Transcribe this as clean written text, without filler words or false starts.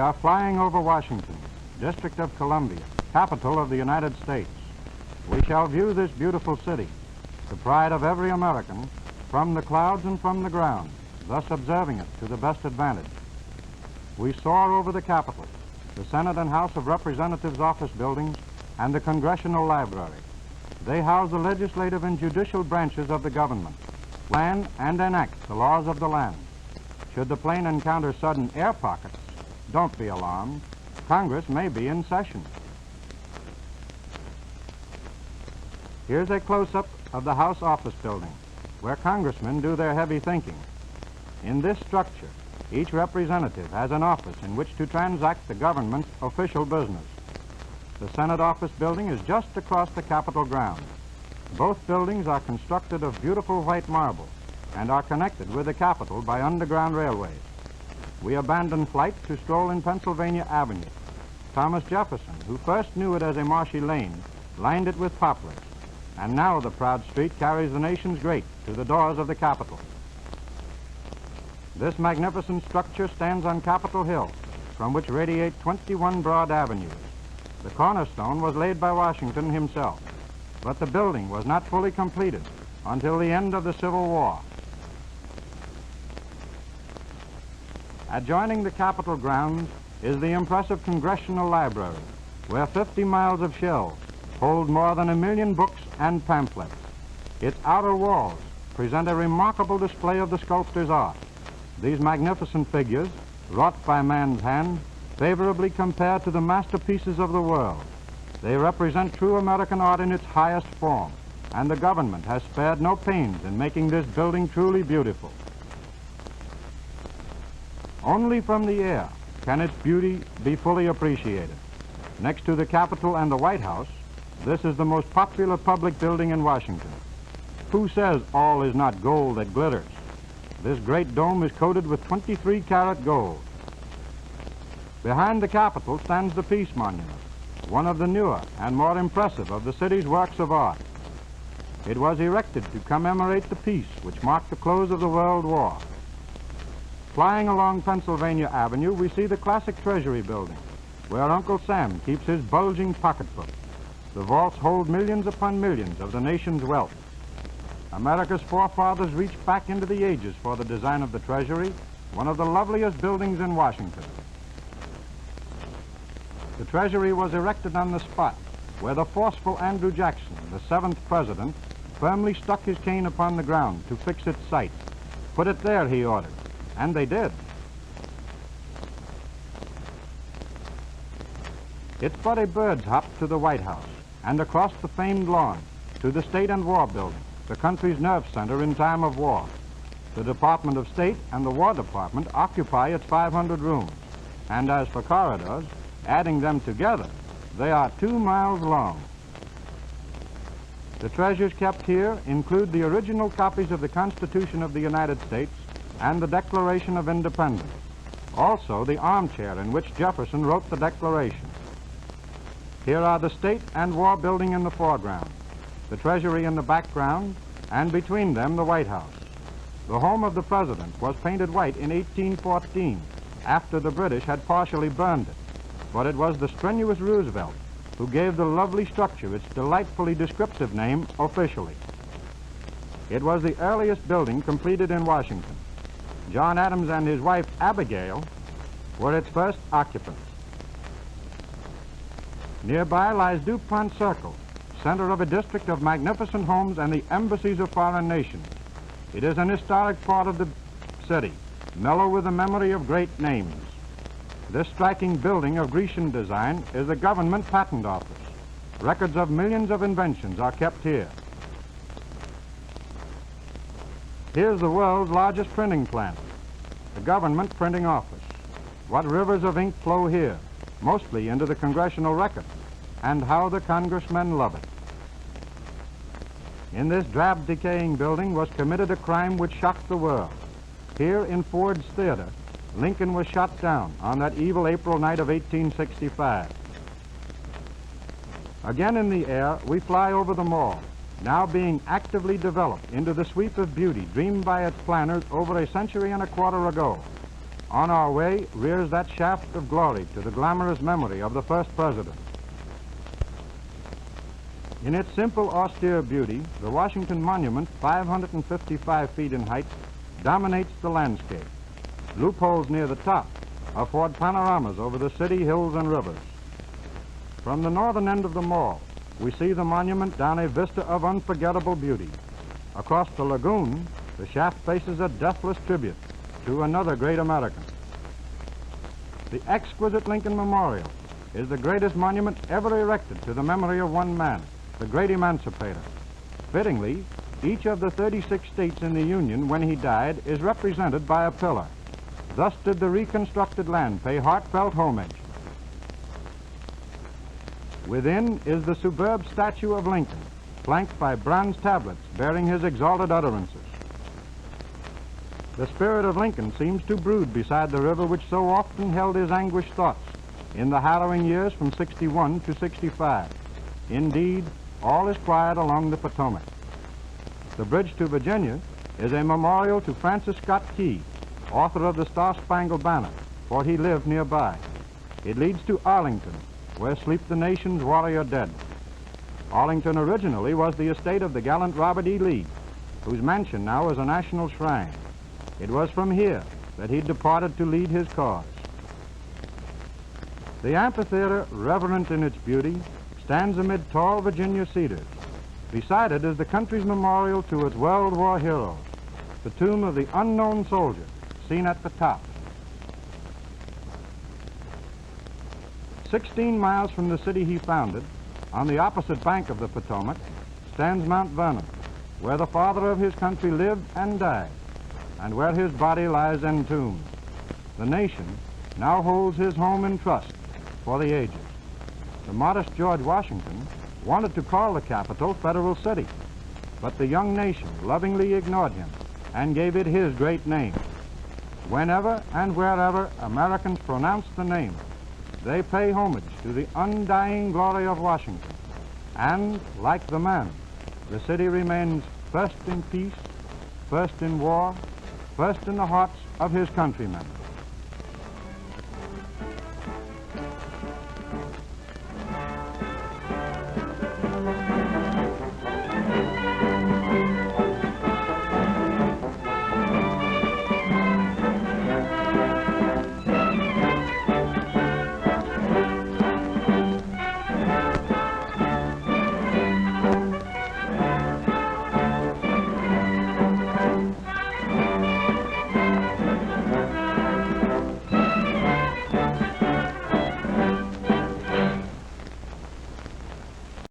are flying over Washington, District of Columbia, capital of the United States. We shall view this beautiful city, the pride of every American, from the clouds and from the ground, thus observing it to the best advantage. We soar over the Capitol, the Senate and House of Representatives office buildings, and the Congressional Library. They house the legislative and judicial branches of the government, plan and enact the laws of the land. Should the plane encounter sudden air pockets, don't be alarmed. Congress may be in session. Here's a close-up of the House office building, where congressmen do their heavy thinking. In this structure, each representative has an office in which to transact the government's official business. The Senate office building is just across the Capitol grounds. Both buildings are constructed of beautiful white marble and are connected with the Capitol by underground railways. We abandon flight to stroll in Pennsylvania Avenue. Thomas Jefferson, who first knew it as a marshy lane, lined it with poplars, and now the proud street carries the nation's great to the doors of the Capitol. This magnificent structure stands on Capitol Hill, from which radiate 21 broad avenues. The cornerstone was laid by Washington himself, but the building was not fully completed until the end of the Civil War. Adjoining the Capitol grounds is the impressive Congressional Library, where 50 miles of shelves hold more than 1 million books and pamphlets. Its outer walls present a remarkable display of the sculptor's art. These magnificent figures, wrought by man's hand, favorably compare to the masterpieces of the world. They represent true American art in its highest form, and the government has spared no pains in making this building truly beautiful. Only from the air can its beauty be fully appreciated. Next to the Capitol and the White House, this is the most popular public building in Washington. Who says all is not gold that glitters? This great dome is coated with 23-karat gold. Behind the Capitol stands the Peace Monument, one of the newer and more impressive of the city's works of art. It was erected to commemorate the peace which marked the close of the World War. Flying along Pennsylvania Avenue, we see the classic Treasury Building, where Uncle Sam keeps his bulging pocketbook. The vaults hold millions upon millions of the nation's wealth. America's forefathers reached back into the ages for the design of the Treasury, one of the loveliest buildings in Washington. The Treasury was erected on the spot where the forceful Andrew Jackson, the 7th president, firmly stuck his cane upon the ground to fix its site. Put it there, he ordered, and they did. It's but a bird's hop to the White House and across the famed lawn to the State and War Building, the country's nerve center in time of war. The Department of State and the War Department occupy its 500 rooms, and as for corridors, adding them together, they are 2 miles long. The treasures kept here include the original copies of the Constitution of the United States and the Declaration of Independence, also the armchair in which Jefferson wrote the Declaration. Here are the State and War Building in the foreground, the Treasury in the background, and between them the White House. The home of the President was painted white in 1814, after the British had partially burned it, but it was the strenuous Roosevelt who gave the lovely structure its delightfully descriptive name officially. It was the earliest building completed in Washington. John Adams and his wife Abigail were its first occupants. Nearby lies DuPont Circle, center of a district of magnificent homes and the embassies of foreign nations. It is an historic part of the city, mellow with the memory of great names. This striking building of Grecian design is the government patent office. Records of millions of inventions are kept here. Here's the world's largest printing plant, the government printing office. What rivers of ink flow here, mostly into the Congressional Record, and how the congressmen love it. In this drab, decaying building was committed a crime which shocked the world. Here in Ford's Theater, Lincoln was shot down on that evil April night of 1865. Again in the air, we fly over the mall, now being actively developed into the sweep of beauty dreamed by its planners over a century and a quarter ago. on our way rears that shaft of glory to the glamorous memory of the first president. In its simple, austere beauty, the Washington Monument, 555 feet in height, dominates the landscape. Loopholes near the top afford panoramas over the city, hills, and rivers. From the northern end of the mall, we see the monument down a vista of unforgettable beauty. Across the lagoon, the shaft faces a deathless tribute to another great American. The exquisite Lincoln Memorial is the greatest monument ever erected to the memory of one man, the great emancipator. Fittingly, each of the 36 states in the Union when he died is represented by a pillar. Thus did the reconstructed land pay heartfelt homage. Within is the superb statue of Lincoln, flanked by bronze tablets bearing his exalted utterances. The spirit of Lincoln seems to brood beside the river which so often held his anguished thoughts in the harrowing years from 61 to 65. Indeed, all is quiet along the Potomac. The bridge to Virginia is a memorial to Francis Scott Key, author of the Star-Spangled Banner, for he lived nearby. It leads to Arlington, where sleep the nation's warrior dead. Arlington originally was the estate of the gallant Robert E. Lee, whose mansion now is a national shrine. It was from here that he departed to lead his cause. The amphitheater, reverent in its beauty, stands amid tall Virginia cedars. Beside it is the country's memorial to its World War heroes, the tomb of the unknown soldier, seen at the top. 16 miles from the city he founded, on the opposite bank of the Potomac, stands Mount Vernon, where the father of his country lived and died, and where his body lies entombed. The nation now holds his home in trust for the ages. The modest George Washington wanted to call the capital Federal City, but the young nation lovingly ignored him and gave it his great name. Whenever and wherever Americans pronounce the name, they pay homage to the undying glory of Washington. And, like the man, the city remains first in peace, first in war, first in the hearts of his countrymen.